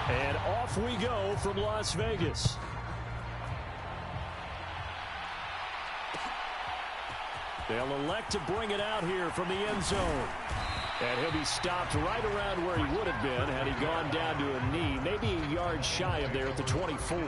And off we go from Las Vegas. They'll elect to bring it out here from the end zone. And he'll be stopped right around where he would have been had he gone down to a knee, maybe a yard shy of there at the 24.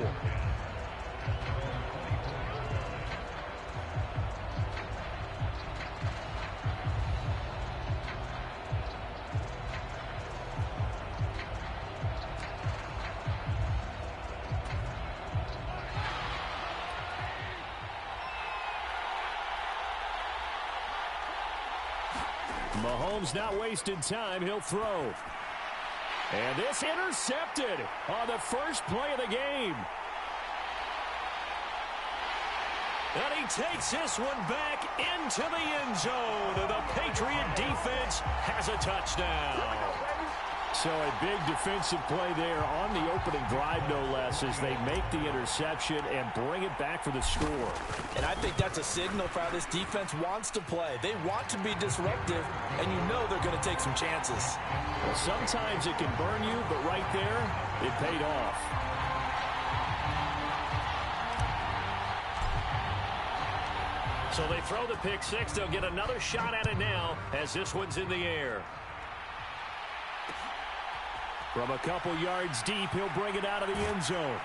Mahomes not wasting time. He'll throw. And this intercepted on the first play of the game. And he takes this one back into the end zone. And the Patriot defense has a touchdown. So a big defensive play there on the opening drive, no less, as they make the interception and bring it back for the score. And I think that's a signal for how this defense wants to play. They want to be disruptive, and you know they're going to take some chances. Well, sometimes it can burn you, but right there, it paid off. So they throw the pick six. They'll get another shot at it now as this one's in the air. From a couple yards deep, he'll bring it out of the end zone.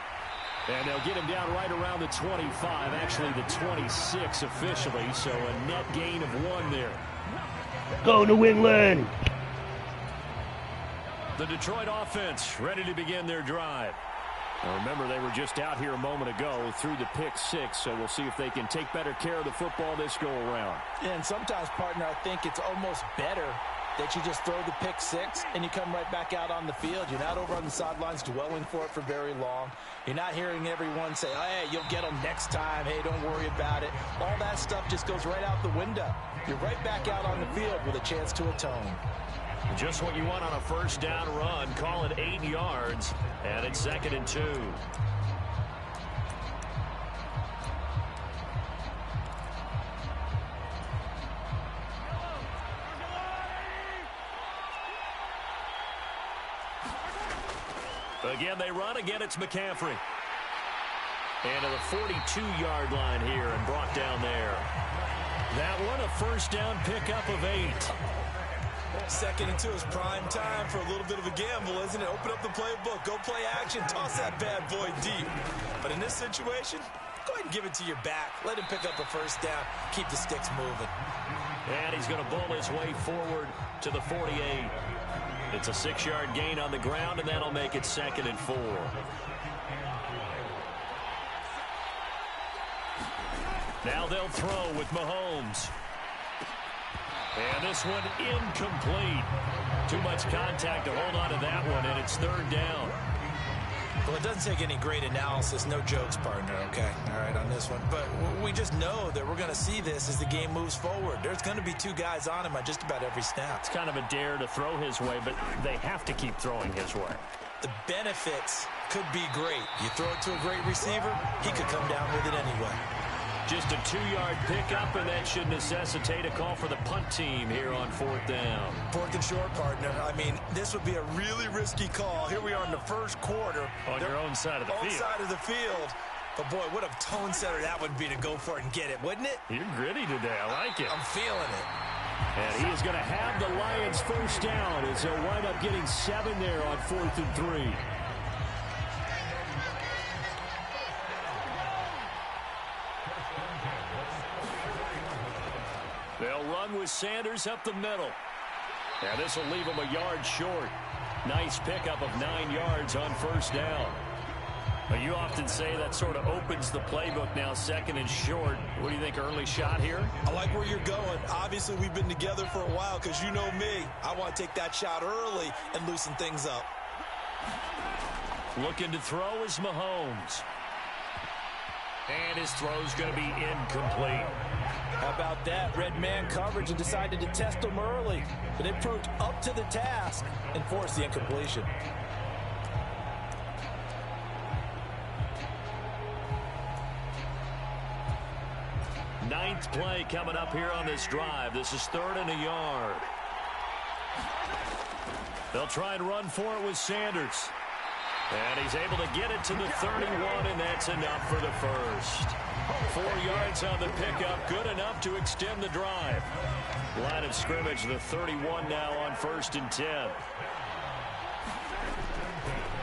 And they'll get him down right around the 25, actually the 26 officially, so a net gain of 1 there. Go New England! The Detroit offense ready to begin their drive. Now remember, they were just out here a moment ago through the pick six, so we'll see if they can take better care of the football this go-around. Yeah, and sometimes, partner, I think it's almost better that you just throw the pick six and you come right back out on the field. You're not over on the sidelines dwelling for it for very long. You're not hearing everyone say, oh, hey, you'll get them next time. Hey, don't worry about it. All that stuff just goes right out the window. You're right back out on the field with a chance to atone. Just what you want on a first down run. Call it 8 yards, and it's 2nd and 2. Again, they run. Again, it's McCaffrey. And to the 42-yard line here and brought down there. That one, a first down pickup of 8. 2nd and 2 is prime time for a little bit of a gamble, isn't it? Open up the playbook, go play action, toss that bad boy deep. But in this situation, go ahead and give it to your back. Let him pick up a first down. Keep the sticks moving. And he's going to bowl his way forward to the 48. It's a 6-yard gain on the ground, and that'll make it 2nd and 4. Now they'll throw with Mahomes. And this one incomplete. Too much contact to hold on to that one, and it's 3rd down. Well, it doesn't take any great analysis. No jokes, partner, okay? All right, on this one. But we just know that we're going to see this as the game moves forward. There's going to be 2 guys on him on just about every snap. It's kind of a dare to throw his way, but they have to keep throwing his way. The benefits could be great. You throw it to a great receiver, he could come down with it anyway. Just a 2-yard pickup, and that should necessitate a call for the punt team here on 4th down. 4th and short, partner. I mean, this would be a really risky call. Here we are in the first quarter. On your own side of the field. Own side of the field. But, boy, what a tone setter that would be to go for it and get it, wouldn't it? You're gritty today. I like it. I'm feeling it. And he is going to have the Lions first down as they'll wind up getting 7 there on 4th and 3. They'll run with Sanders up the middle. And this will leave him a yard short. Nice pickup of 9 yards on first down. Now, you often say that sort of opens the playbook now, 2nd and short. What do you think, early shot here? I like where you're going. Obviously, we've been together for a while because you know me. I want to take that shot early and loosen things up. Looking to throw is Mahomes. And his throw's going to be incomplete. How about that? Red man coverage and decided to test him early. But it proved up to the task and forced the incompletion. Ninth play coming up here on this drive. This is 3rd and a yard. They'll try and run for it with Sanders. And he's able to get it to the 31, and that's enough for the first. 4 yards on the pickup, good enough to extend the drive. Line of scrimmage, the 31 now on 1st and 10.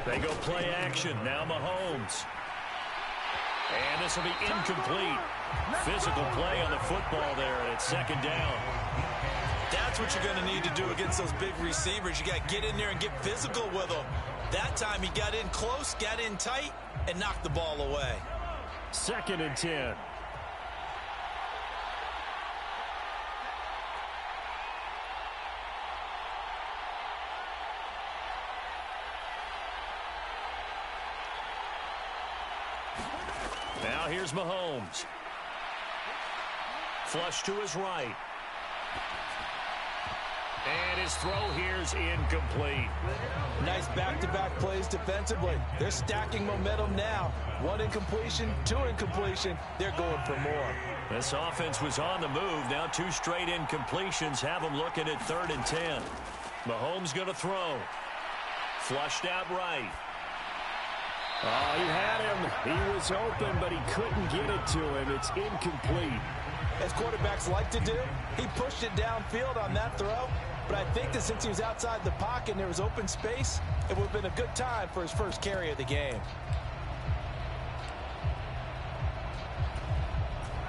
They go play action, now Mahomes. And this will be incomplete. Physical play on the football there, and it's 2nd down. That's what you're going to need to do against those big receivers. You got to get in there and get physical with them. That time he got in close, got in tight, and knocked the ball away. 2nd and 10. Now here's Mahomes. Flush to his right. And his throw here's incomplete. Nice back-to-back plays defensively. They're stacking momentum now. 1 incompletion, 2 incompletion. They're going for more. This offense was on the move. Now 2 straight incompletions have them looking at 3rd and 10. Mahomes going to throw. Flushed out right. Oh, he had him. He was open, but he couldn't get it to him. It's incomplete. As quarterbacks like to do, he pushed it downfield on that throw. But I think that since he was outside the pocket and there was open space, it would have been a good time for his first carry of the game.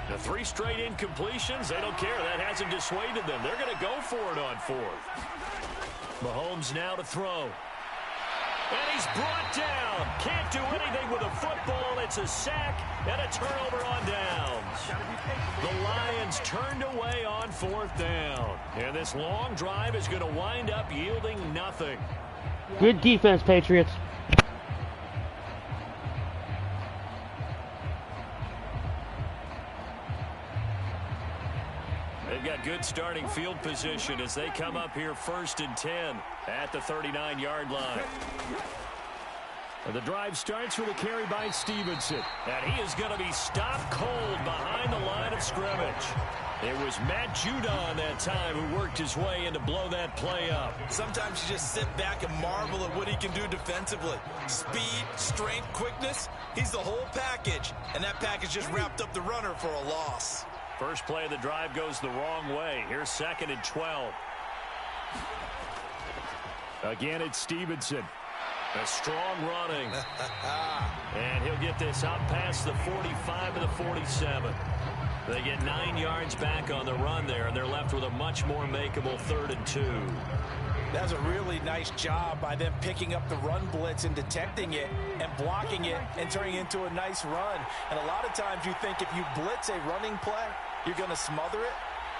The 3 straight incompletions, they don't care. That hasn't dissuaded them. They're going to go for it on 4th. Mahomes now to throw. And he's brought down. Can't do anything with a football. It's a sack and a turnover on downs. The Lions turned away on 4th down. And this long drive is going to wind up yielding nothing. Good defense, Patriots. They've got good starting field position as they come up here 1st and 10 at the 39-yard line. And the drive starts with a carry by Stevenson. And he is going to be stopped cold behind the line of scrimmage. It was Matt Judon that time who worked his way in to blow that play up. Sometimes you just sit back and marvel at what he can do defensively. Speed, strength, quickness, he's the whole package. And that package just wrapped up the runner for a loss. First play of the drive goes the wrong way. Here's 2nd and 12. Again, it's Stevenson. A strong running. And he'll get this out past the 45 to the 47. They get 9 yards back on the run there, and they're left with a much more makeable 3rd and 2. That's a really nice job by them picking up the run blitz and detecting it and blocking it and turning it into a nice run. And a lot of times you think if you blitz a running play, you're going to smother it.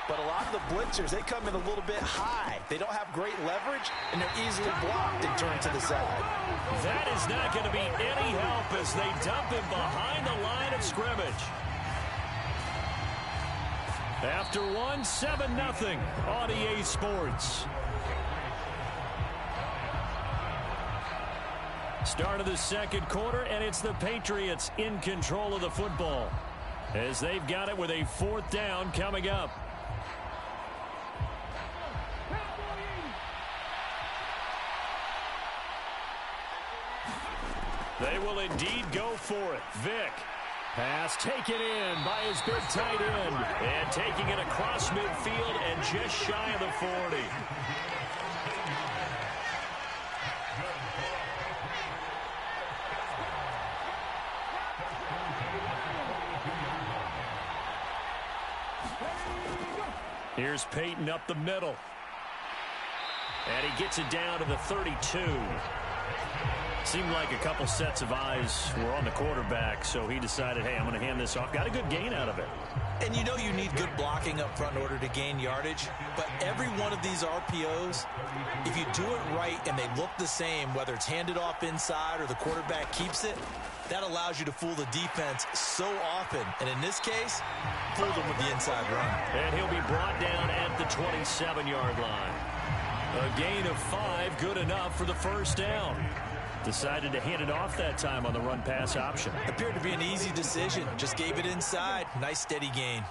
But a lot of the blitzers, they come in a little bit high. They don't have great leverage, and they're easily blocked and turned to the side. That is not going to be any help as they dump him behind the line of scrimmage. After 1, 7-0 on EA Sports. Start of the 2nd quarter, and it's the Patriots in control of the football as they've got it with a 4th down coming up. They will indeed go for it. Vick. Pass taken in by his big tight end. And taking it across midfield and just shy of the 40. Here's Peyton up the middle. And he gets it down to the 32. Seemed like a couple sets of eyes were on the quarterback, so he decided, hey, I'm going to hand this off. Got a good gain out of it. And you know you need good blocking up front in order to gain yardage, but every one of these RPOs, if you do it right and they look the same, whether it's handed off inside or the quarterback keeps it, that allows you to fool the defense so often. And in this case, fool them with the inside run. And he'll be brought down at the 27-yard line. A gain of 5, good enough for the 1st down. Decided to hand it off that time on the run-pass option. Appeared to be an easy decision. Just gave it inside. Nice steady gain.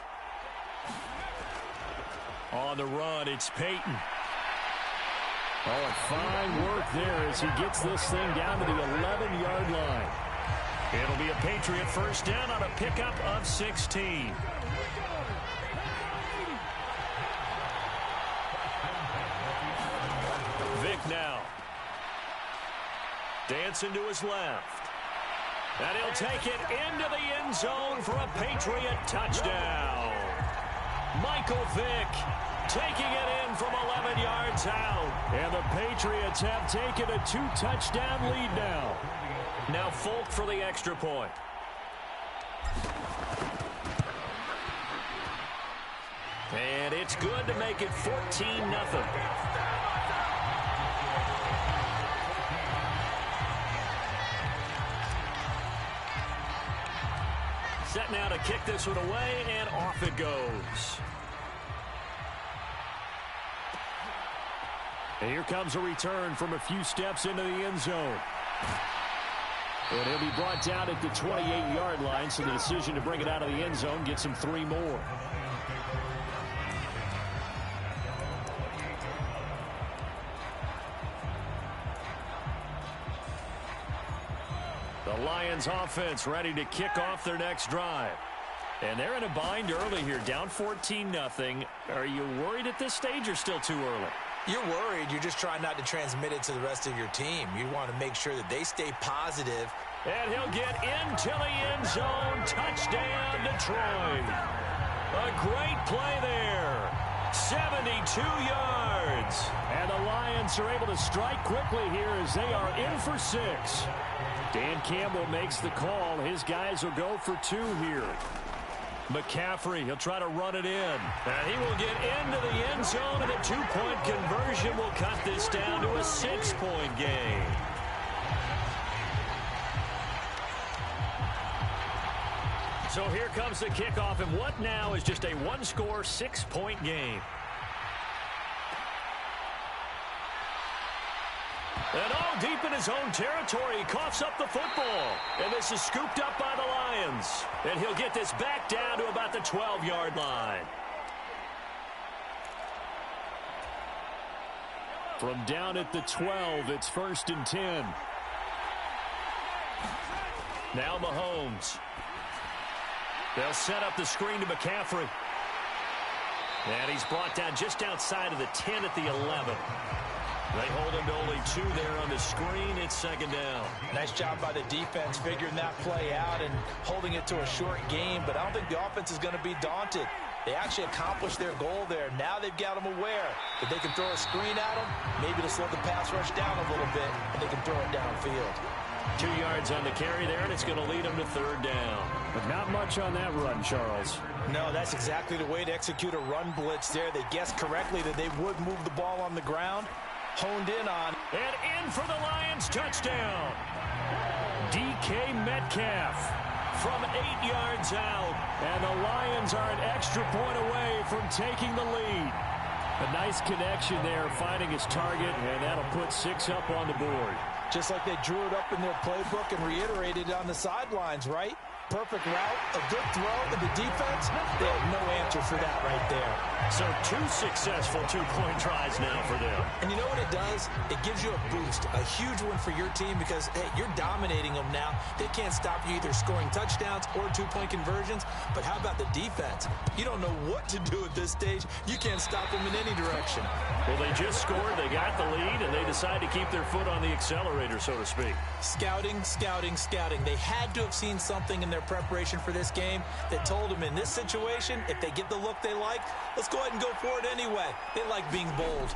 On the run, it's Peyton. Oh, and fine work there as he gets this thing down to the 11-yard line. It'll be a Patriot first down on a pickup of 16. Vick now. Dancing to his left. And he'll take it into the end zone for a Patriot touchdown. Michael Vick taking it in from 11 yards out. And the Patriots have taken a 2-touchdown lead now. Now Folk for the extra point. And it's good to make it 14-0. Set now to kick this one away, and off it goes. And here comes a return from a few steps into the end zone. And he'll be brought down at the 28-yard line, so the decision to bring it out of the end zone gets him 3 more. The Lions offense ready to kick off their next drive. And they're in a bind early here, down 14-0. Are you worried at this stage or still too early? You're worried. You're just trying not to transmit it to the rest of your team. You want to make sure that they stay positive. And he'll get into the end zone. Touchdown, Detroit. A great play there. 72 yards. And the Lions are able to strike quickly here as they are in for 6. Dan Campbell makes the call. His guys will go for 2 here. McCaffrey, he'll try to run it in. And he will get into the end zone, and a 2-point conversion will cut this down to a 6-point game. So here comes the kickoff, and what now is just a 1-score, 6-point game. And all deep in his own territory, he coughs up the football. And this is scooped up by the Lions. And he'll get this back down to about the 12-yard line. From down at the 12, it's 1st and 10. Now Mahomes. They'll set up the screen to McCaffrey. And he's brought down just outside of the 10 at the 11. They hold him to only 2 there on the screen. It's 2nd down. Nice job by the defense figuring that play out and holding it to a short game, but I don't think the offense is going to be daunted. They actually accomplished their goal there. Now they've got them aware that they can throw a screen at them, maybe to slow the pass rush down a little bit, and they can throw it downfield. 2 yards on the carry there, and it's going to lead them to 3rd down. But not much on that run, Charles. No, that's exactly the way to execute a run blitz there. They guessed correctly that they would move the ball on the ground. Honed in on. And in for the Lions touchdown. DK Metcalf from 8 yards out. And the Lions are an extra point away from taking the lead. A nice connection there, finding his target, and that'll put 6 up on the board. Just like they drew it up in their playbook and reiterated it on the sidelines, right? Perfect route, a good throw, and the defense, they have no answer for that right there. So 2 successful 2-point tries now for them. And you know what it does? It gives you a boost, a huge one for your team because, hey, you're dominating them now. They can't stop you either scoring touchdowns or 2-point conversions. But how about the defense? You don't know what to do at this stage. You can't stop them in any direction. Well, they just scored, they got the lead, and they decide to keep their foot on the accelerator, so to speak. Scouting, scouting, scouting. They had to have seen something in their preparation for this game that told them in this situation, if they get the look they like, let's go ahead and go for it anyway. They like being bold.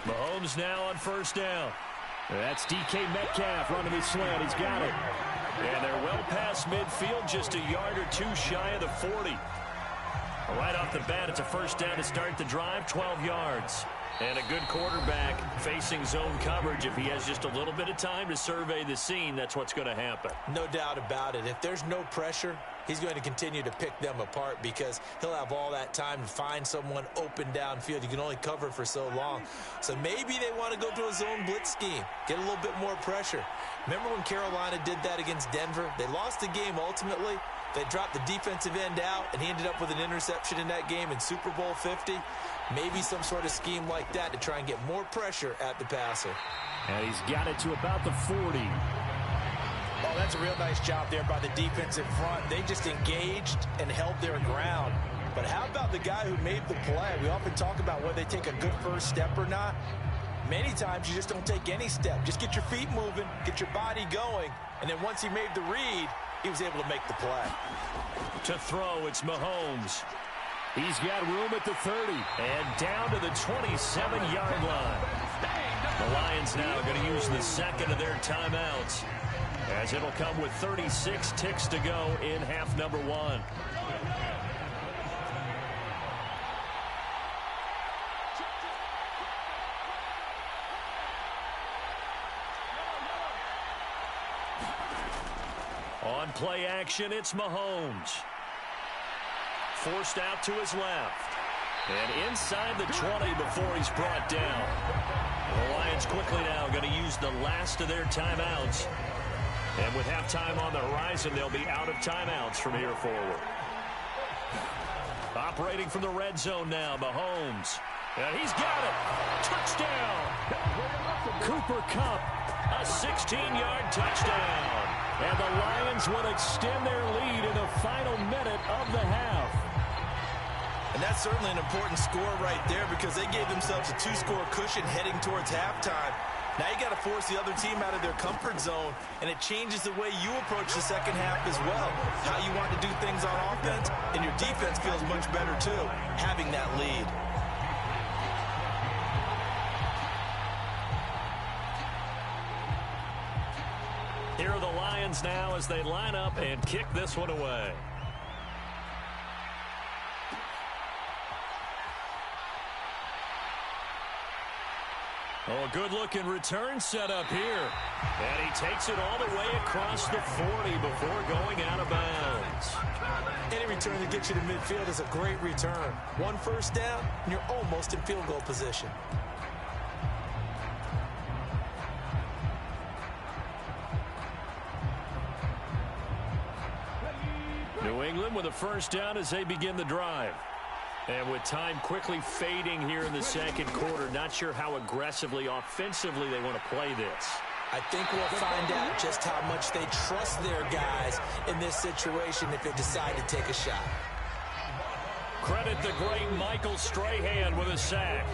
Mahomes now on 1st down. That's DK Metcalf running his slant. He's got it. And they're well past midfield, just a yard or 2 shy of the 40. Right off the bat, it's a 1st down to start the drive, 12 yards. And a good quarterback facing zone coverage. If he has just a little bit of time to survey the scene, that's what's going to happen. No doubt about it. If there's no pressure, he's going to continue to pick them apart because he'll have all that time to find someone open downfield. You can only cover for so long. So maybe they want to go to a zone blitz scheme, get a little bit more pressure. Remember when Carolina did that against Denver? They lost the game ultimately, They dropped the defensive end out, and he ended up with an interception in that game in Super Bowl 50. Maybe some sort of scheme like that to try and get more pressure at the passer. And he's got it to about the 40. Oh, that's a real nice job there by the defensive front. They just engaged and held their ground. But how about the guy who made the play? We often talk about whether they take a good first step or not. Many times you just don't take any step. Just get your feet moving, get your body going, and then once he made the read, he was able to make the play. To throw, it's Mahomes. He's got room at the 30 and down to the 27-yard line. The Lions now going to use the second of their timeouts, as it'll come with 36 ticks to go in half number one. On play action, it's Mahomes. Forced out to his left. And inside the 20 before he's brought down. The Lions quickly now going to use the last of their timeouts. And with halftime on the horizon, they'll be out of timeouts from here forward. Operating from the red zone now, Mahomes. And he's got it. Touchdown. Cooper Kupp, a 16-yard touchdown. And the Lions will extend their lead in the final minute of the half. And that's certainly an important score right there because they gave themselves a 2-score cushion heading towards halftime. Now you got to force the other team out of their comfort zone, and it changes the way you approach the second half as well. How you want to do things on offense, and your defense feels much better too, having that lead. Here are the Lions now as they line up and kick this one away. Oh, a good-looking return set up here. And he takes it all the way across the 40 before going out of bounds. Any return that gets you to midfield is a great return. One first down, and you're almost in field goal position. New England with a first down as they begin the drive. And with time quickly fading here in the second quarter, not sure how aggressively, offensively they want to play this. I think we'll find out just how much they trust their guys in this situation if they decide to take a shot. Credit the great Michael Strahan with a sack.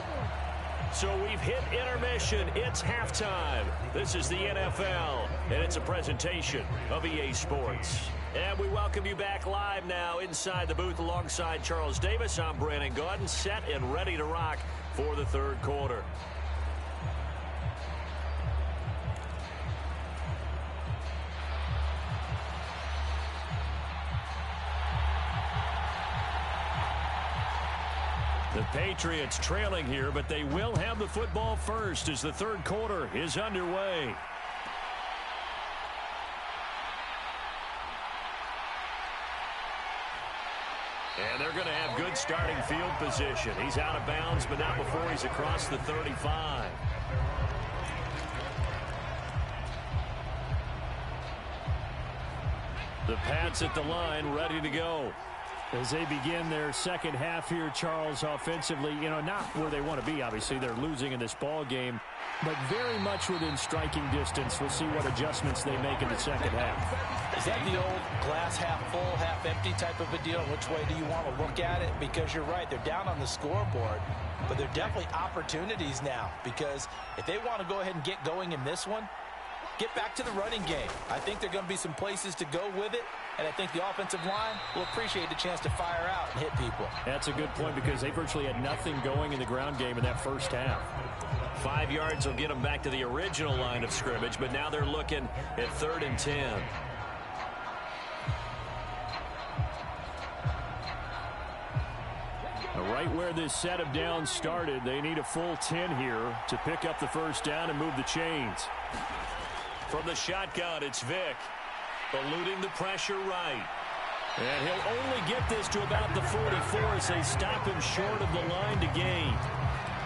So we've hit intermission. It's halftime. This is the NFL, and it's a presentation of EA Sports. And we welcome you back live now inside the booth alongside Charles Davis. I'm Brandon Gaudin, set and ready to rock for the third quarter. The Patriots trailing here, but they will have the football first as the third quarter is underway. And they're going to have good starting field position. He's out of bounds, but not before he's across the 35. The Pats at the line, ready to go. As they begin their second half here, Charles, offensively, not where they want to be, obviously. They're losing in this ball game, but very much within striking distance. We'll see what adjustments they make in the second half. Is that the old glass half full, half empty type of a deal? Which way do you want to look at it? Because you're right, they're down on the scoreboard, but they're definitely opportunities now because if they want to go ahead and get going in this one, get back to the running game. I think there are going to be some places to go with it, and I think the offensive line will appreciate the chance to fire out and hit people. That's a good point because they virtually had nothing going in the ground game in that first half. 5 yards will get them back to the original line of scrimmage, but now they're looking at 3rd and 10. Right where this set of downs started, they need a full 10 here to pick up the first down and move the chains. From the shotgun, it's Vick, eluding the pressure right. And he'll only get this to about the 44 as they stop him short of the line to gain.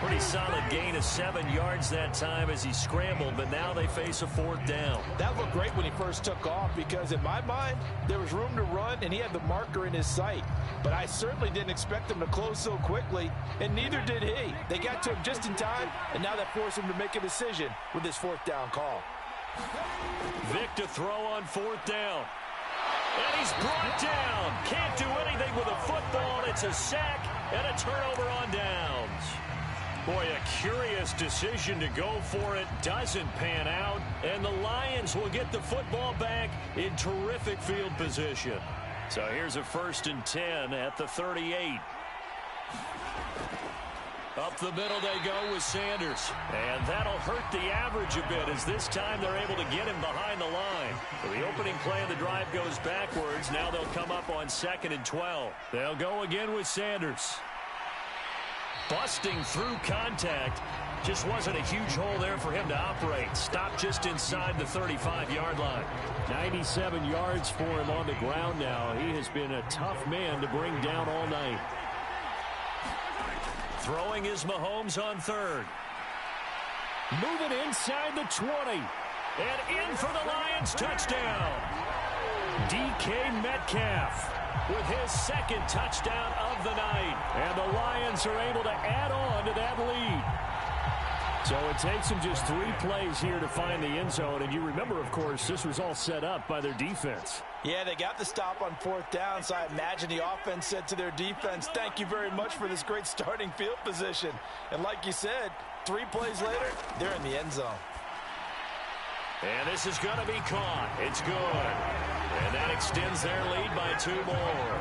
Pretty solid gain of 7 yards that time as he scrambled, but now they face a 4th down. That looked great when he first took off because in my mind, there was room to run and he had the marker in his sight. But I certainly didn't expect him to close so quickly, and neither did he. They got to him just in time, and now that forced him to make a decision with his 4th down call. Vic to throw on 4th down. And he's brought down. Can't do anything with a football. It's a sack and a turnover on downs. Boy, a curious decision to go for it. Doesn't pan out. And the Lions will get the football back in terrific field position. So here's a 1st and 10 at the 38. Up the middle they go with Sanders. And that'll hurt the average a bit as this time they're able to get him behind the line. So the opening play of the drive goes backwards. Now they'll come up on 2nd and 12. They'll go again with Sanders. Busting through contact. Just wasn't a huge hole there for him to operate. Stopped just inside the 35-yard line. 97 yards for him on the ground now. He has been a tough man to bring down all night. Throwing is Mahomes on 3rd. Moving inside the 20. And in for the Lions touchdown. DK Metcalf with his 2nd touchdown of the night. And the Lions are able to add on to that lead. So it takes them just 3 plays here to find the end zone. And you remember, of course, this was all set up by their defense. Yeah, they got the stop on 4th down, so I imagine the offense said to their defense, thank you very much for this great starting field position. And like you said, 3 plays later, they're in the end zone. And this is going to be caught. It's good. And that extends their lead by 2 more.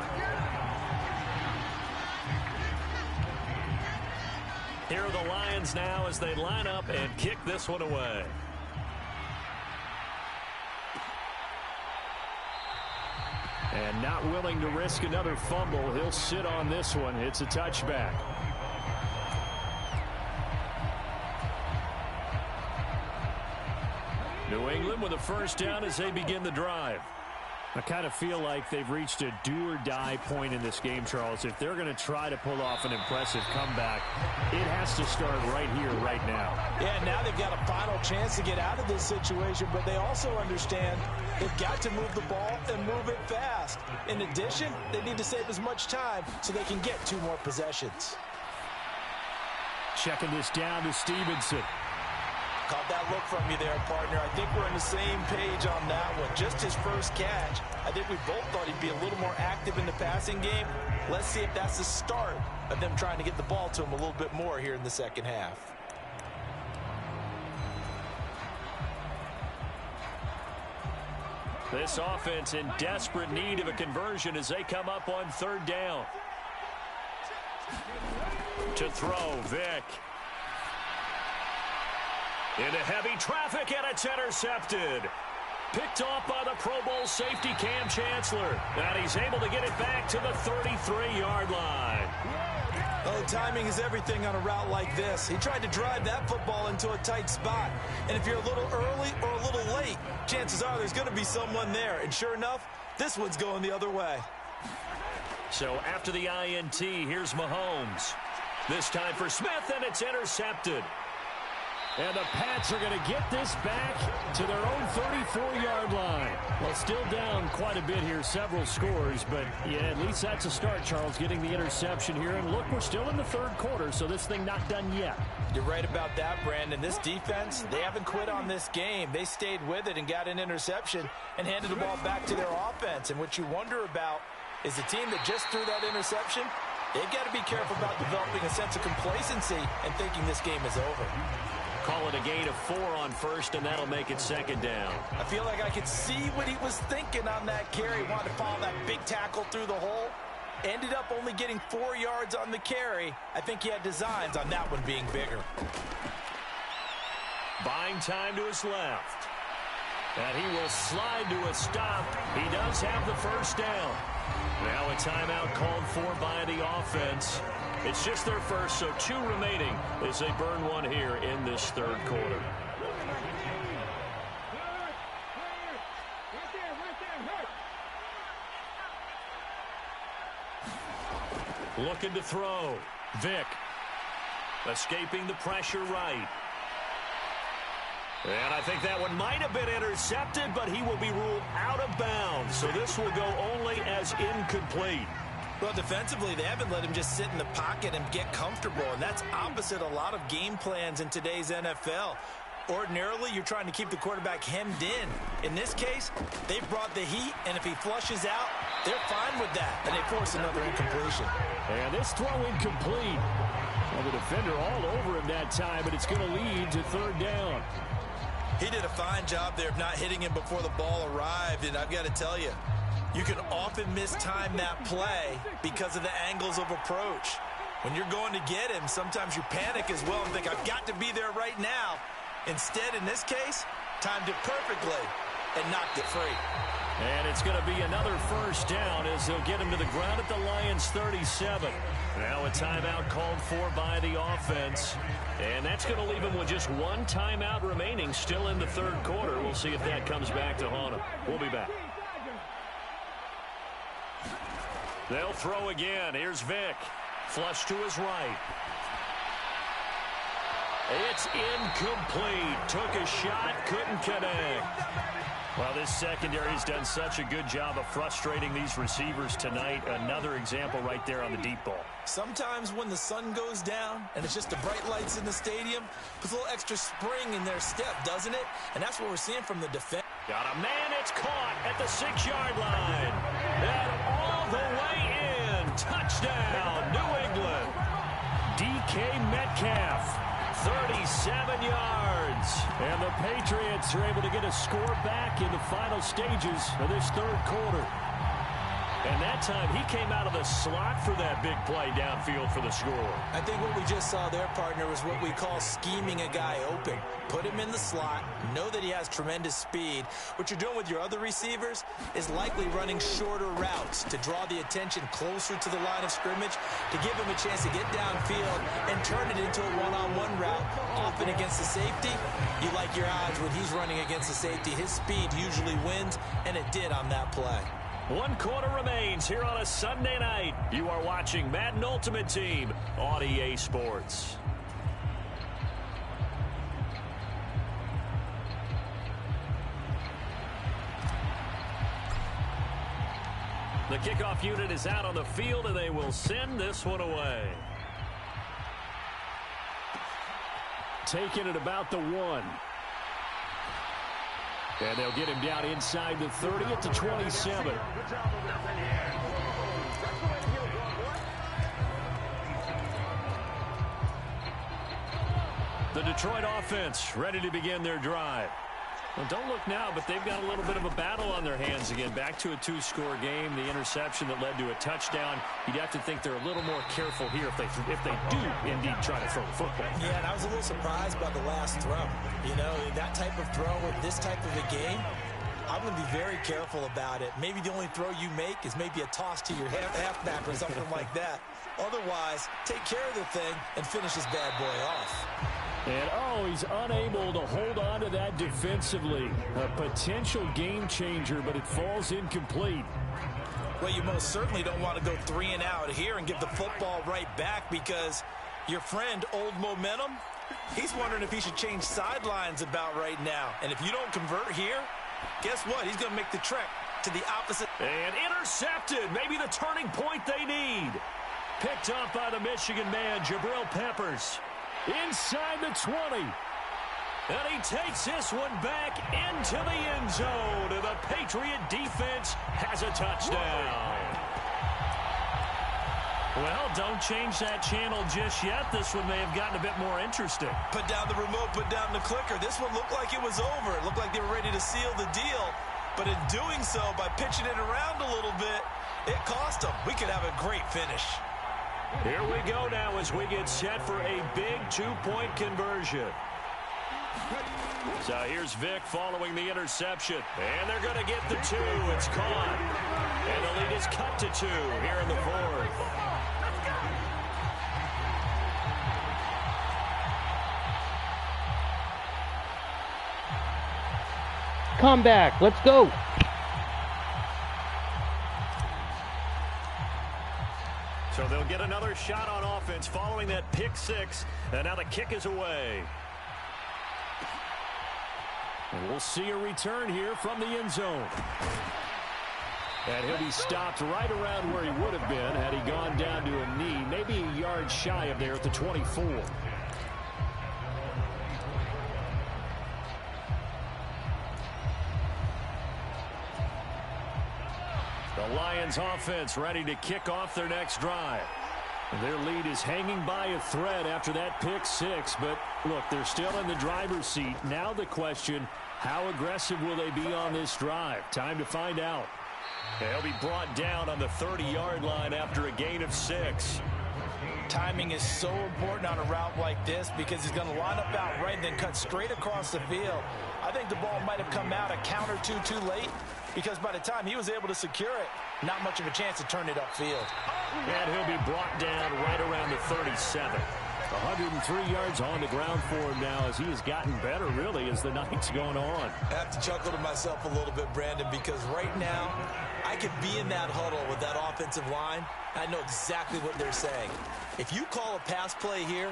Here are the Lions now as they line up and kick this one away. And not willing to risk another fumble. He'll sit on this one. It's a touchback. New England with a 1st down as they begin the drive. I kind of feel like they've reached a do-or-die point in this game, Charles. If they're going to try to pull off an impressive comeback, it has to start right here, right now. Yeah, now they've got a final chance to get out of this situation, but they also understand they've got to move the ball and move it fast. In addition, they need to save as much time so they can get 2 more possessions. Checking this down to Stevenson. Caught that look from you there, partner. I think we're on the same page on that one. Just his first catch. I think we both thought he'd be a little more active in the passing game. Let's see if that's the start of them trying to get the ball to him a little bit more here in the 2nd half. This offense in desperate need of a conversion as they come up on 3rd down. To throw, Vic. Into heavy traffic, and it's intercepted. Picked off by the Pro Bowl safety Cam Chancellor. And he's able to get it back to the 33-yard line. Oh, timing is everything on a route like this. He tried to drive that football into a tight spot. And if you're a little early or a little late, chances are there's going to be someone there. And sure enough, this one's going the other way. So after the INT, here's Mahomes. This time for Smith, and it's intercepted. And the Pats are going to get this back to their own 34-yard line. Well, still down quite a bit here, several scores, but yeah, at least that's a start, Charles, getting the interception here. And look, we're still in the 3rd quarter, so this thing not done yet. You're right about that, Brandon. This defense, they haven't quit on this game. They stayed with it and got an interception and handed the ball back to their offense. And what you wonder about is the team that just threw that interception, they've got to be careful about developing a sense of complacency and thinking this game is over. Call it a gain of 4 on 1st, and that'll make it 2nd down. I feel like I could see what he was thinking on that carry. He wanted to follow that big tackle through the hole. Ended up only getting 4 yards on the carry. I think he had designs on that one being bigger. Buying time to his left. And he will slide to a stop. He does have the 1st down. Now a timeout called for by the offense. It's just their first, so 2 remaining as they burn one here in this 3rd quarter. Looking to throw. Vic. Escaping the pressure right. And I think that one might have been intercepted, but he will be ruled out of bounds. So this will go only as incomplete. Well, defensively, they haven't let him just sit in the pocket and get comfortable, and that's opposite a lot of game plans in today's NFL. Ordinarily, you're trying to keep the quarterback hemmed in. In this case, they've brought the heat, and if he flushes out, they're fine with that, and they force another incompletion. And this throw incomplete. Well, the defender all over him that time, but it's going to lead to third down. He did a fine job there of not hitting him before the ball arrived, and I've got to tell you, you can often mistime that play because of the angles of approach. When you're going to get him, sometimes you panic as well and think, I've got to be there right now. Instead, in this case, timed it perfectly and knocked it free. And it's going to be another first down as they'll get him to the ground at the Lions' 37. Now a timeout called for by the offense. And that's going to leave him with just one timeout remaining still in the third quarter. We'll see if that comes back to haunt him. We'll be back. They'll throw again. Here's Vick. Flush to his right. It's incomplete. Took a shot, couldn't connect. Well, this secondary has done such a good job of frustrating these receivers tonight. Another example right there on the deep ball. Sometimes when the sun goes down and it's just the bright lights in the stadium, puts a little extra spring in their step, doesn't it? And that's what we're seeing from the defense. Got a man, it's caught at the 6-yard line. And all the way in. Touchdown, New England. DK Metcalf. 37 yards. And the Patriots are able to get a score back in the final stages of this third quarter. And that time, he came out of the slot for that big play downfield for the score. I think what we just saw there, partner, was what we call scheming a guy open. Put him in the slot, know that he has tremendous speed. What you're doing with your other receivers is likely running shorter routes to draw the attention closer to the line of scrimmage, to give him a chance to get downfield and turn it into a one-on-one route. Often against the safety, you like your odds when he's running against the safety. His speed usually wins, and it did on that play. 1 quarter remains here on a Sunday night. You are watching Madden Ultimate Team on EA Sports. The kickoff unit is out on the field, and they will send this one away. Taking it about the 1. And they'll get him down inside the 30 at the 27. The Detroit offense ready to begin their drive. Well, don't look now, but they've got a little bit of a battle on their hands again. Back to a 2-score game. The interception that led to a touchdown. You'd have to think they're a little more careful here if they do indeed try to throw the football. Yeah, and I was a little surprised by the last throw. You know, that type of throw with this type of a game, I'm going to be very careful about it. Maybe the only throw you make is maybe a toss to your halfback or something like that. Otherwise, take care of the thing and finish this bad boy off. And, he's unable to hold on to that defensively. A potential game changer, but it falls incomplete. Well, you most certainly don't want to go 3 and out here and give the football right back, because your friend, Old Momentum, he's wondering if he should change sidelines about right now. And if you don't convert here, guess what? He's going to make the trek to the opposite. And intercepted. Maybe the turning point they need. Picked up by the Michigan man, Jabril Peppers. Inside the 20. And he takes this one back into the end zone. And the Patriot defense has a touchdown. Well, don't change that channel just yet. This one may have gotten a bit more interesting. Put down the remote, put down the clicker. This one looked like it was over. It looked like they were ready to seal the deal. But in doing so, by pitching it around a little bit, it cost them. We could have a great finish. Here we go now as we get set for a big 2-point conversion. So here's Vick following the interception. And they're going to get the 2. It's caught. And the lead is cut to 2 here in the 4th. Come back. Let's go. So they'll They'll get another shot on offense following that pick six. And now the kick is away. And we'll see a return here from the end zone. And he'll be stopped right around where he would have been had he gone down to a knee, maybe a yard shy of there at the 24. The Lions offense ready to kick off their next drive. Their lead is hanging by a thread after that pick six, but look, they're still in the driver's seat. Now the question, how aggressive will they be on this drive? Time to find out. They'll be brought down on the 30-yard line after a gain of 6. Timing is so important on a route like this because he's going to line up out right and then cut straight across the field. I think the ball might have come out a count or two too late because by the time he was able to secure it, not much of a chance to turn it upfield. And he'll be brought down right around the 37. 103 yards on the ground for him now as he has gotten better, really, as the night's going on. I have to chuckle to myself a little bit, Brandon, because right now I could be in that huddle with that offensive line. I know exactly what they're saying. If you call a pass play here,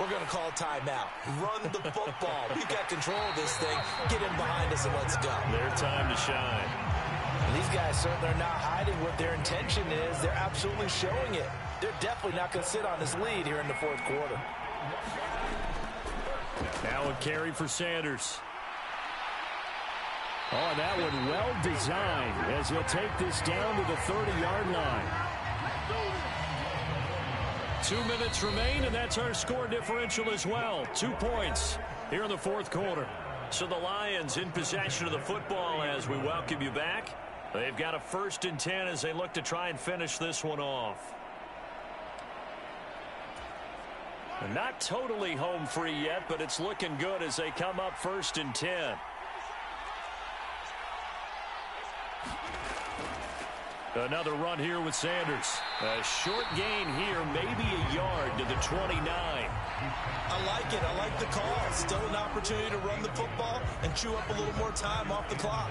we're going to call timeout. Run the football. We've got control of this thing. Get in behind us and let's go. Their time to shine. And these guys certainly are not hiding what their intention is. They're absolutely showing it. They're definitely not going to sit on this lead here in the fourth quarter. Now a carry for Sanders. Oh, that one well designed as he'll take this down to the 30-yard line. 2 minutes remain, and that's our score differential as well. 2 points here in the fourth quarter. So the Lions in possession of the football as we welcome you back. They've got a 1st and 10 as they look to try and finish this one off. Not totally home free yet, but it's looking good as they come up 1st and 10. Another run here with Sanders. A short gain here, maybe a yard to the 29. I like it. I like the call. Still an opportunity to run the football and chew up a little more time off the clock.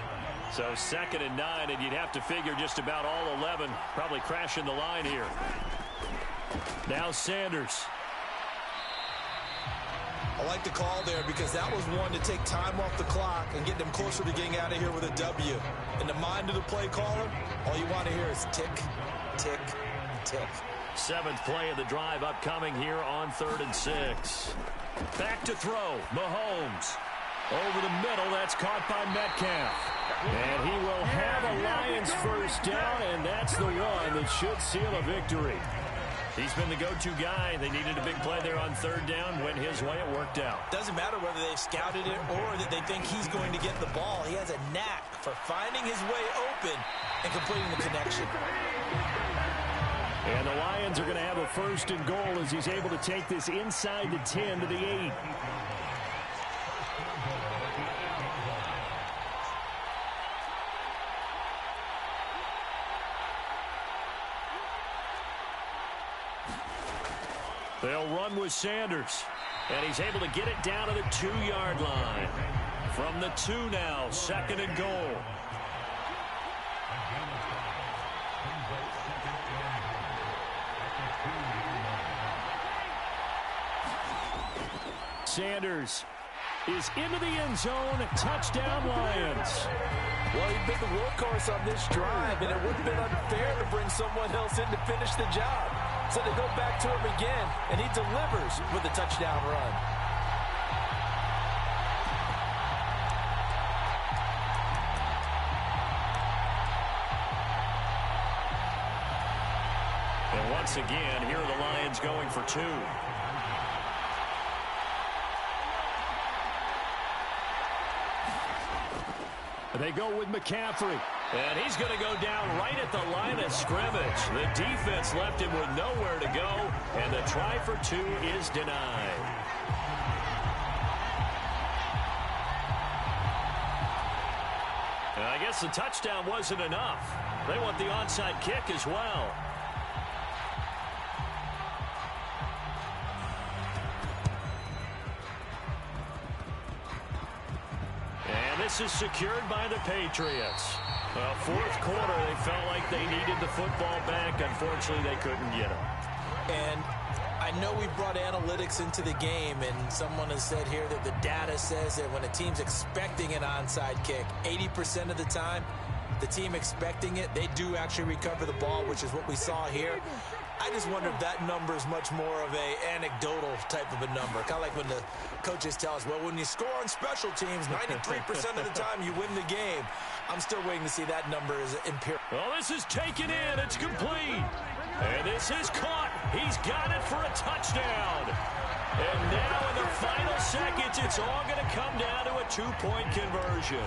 So 2nd and 9, and you'd have to figure just about all 11 probably crashing the line here. Now Sanders. I like the call there because that was one to take time off the clock and get them closer to getting out of here with a W. In the mind of the play caller, all you want to hear is tick, tick, tick. 7th play of the drive upcoming here on 3rd and 6. Back to throw. Mahomes. Over the middle. That's caught by Metcalf. And he will have a Lions 1st down, and that's the one that should seal a victory. He's been the go-to guy. They needed a big play there on 3rd down. Went his way. It worked out. Doesn't matter whether they've scouted it or that they think he's going to get the ball. He has a knack for finding his way open and completing the connection. And the Lions are going to have a 1st and goal as he's able to take this inside the 10 to the 8. They'll run with Sanders. And he's able to get it down to the 2-yard line. From the 2 now, 2nd and goal. Sanders is into the end zone. Touchdown, Lions. Well, he's been the workhorse on this drive, and it would have been unfair to bring someone else in to finish the job. So they go back to him again, and he delivers with a touchdown run. And once again, here are the Lions going for 2. They go with McCaffrey. And he's going to go down right at the line of scrimmage. The defense left him with nowhere to go. And the try for 2 is denied. And I guess the touchdown wasn't enough. They want the onside kick as well. This is secured by the Patriots. Well, fourth quarter, they felt like they needed the football back. Unfortunately, they couldn't get it. And I know we brought analytics into the game, and someone has said here that the data says that when a team's expecting an onside kick, 80% of the time, the team expecting it, they do actually recover the ball, which is what we saw here. I just wonder if that number is much more of a anecdotal type of a number. Kind of like when the coaches tell us, well, when you score on special teams, 93% of the time you win the game. I'm still waiting to see that number as empirical. Well, this is taken in. It's complete. And this is caught. He's got it for a touchdown. And now in the final seconds, it's all going to come down to a two-point conversion.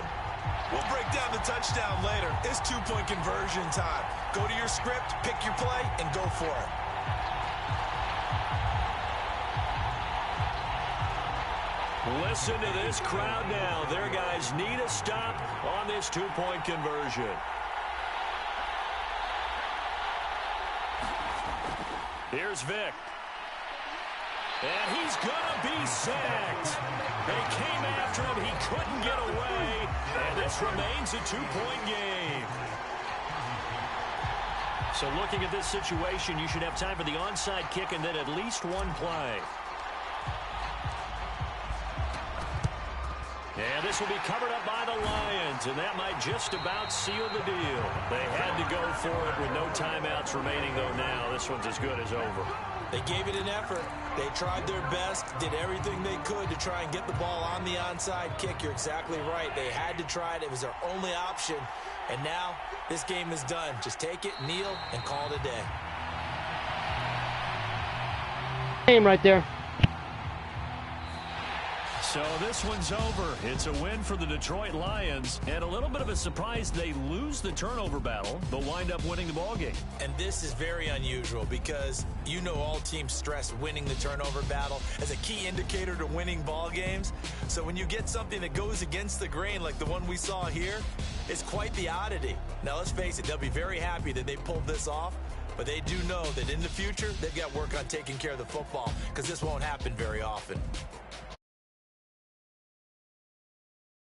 We'll break down the touchdown later. It's two-point conversion time. Go to your script, pick your play, and go for it. Listen to this crowd now. Their guys need a stop on this two-point conversion. Here's Vic. And he's going to be sacked. They came after him. He couldn't get away. And this remains a two-point game. So looking at this situation, you should have time for the onside kick and then at least one play. And this will be covered up by the Lions, and that might just about seal the deal. They had to go for it with no timeouts remaining, though now this one's as good as over. They gave it an effort. They tried their best, did everything they could to try and get the ball on the onside kick. You're exactly right. They had to try it. It was their only option. And now this game is done. Just take it, kneel, and call it a day. Game right there. So this one's over. It's a win for the Detroit Lions, and a little bit of a surprise they lose the turnover battle, but wind up winning the ballgame. And this is very unusual because you know all teams stress winning the turnover battle as a key indicator to winning ball games. So when you get something that goes against the grain like the one we saw here, it's quite the oddity. Now let's face it, they'll be very happy that they pulled this off, but they do know that in the future they've got work on taking care of the football because this won't happen very often.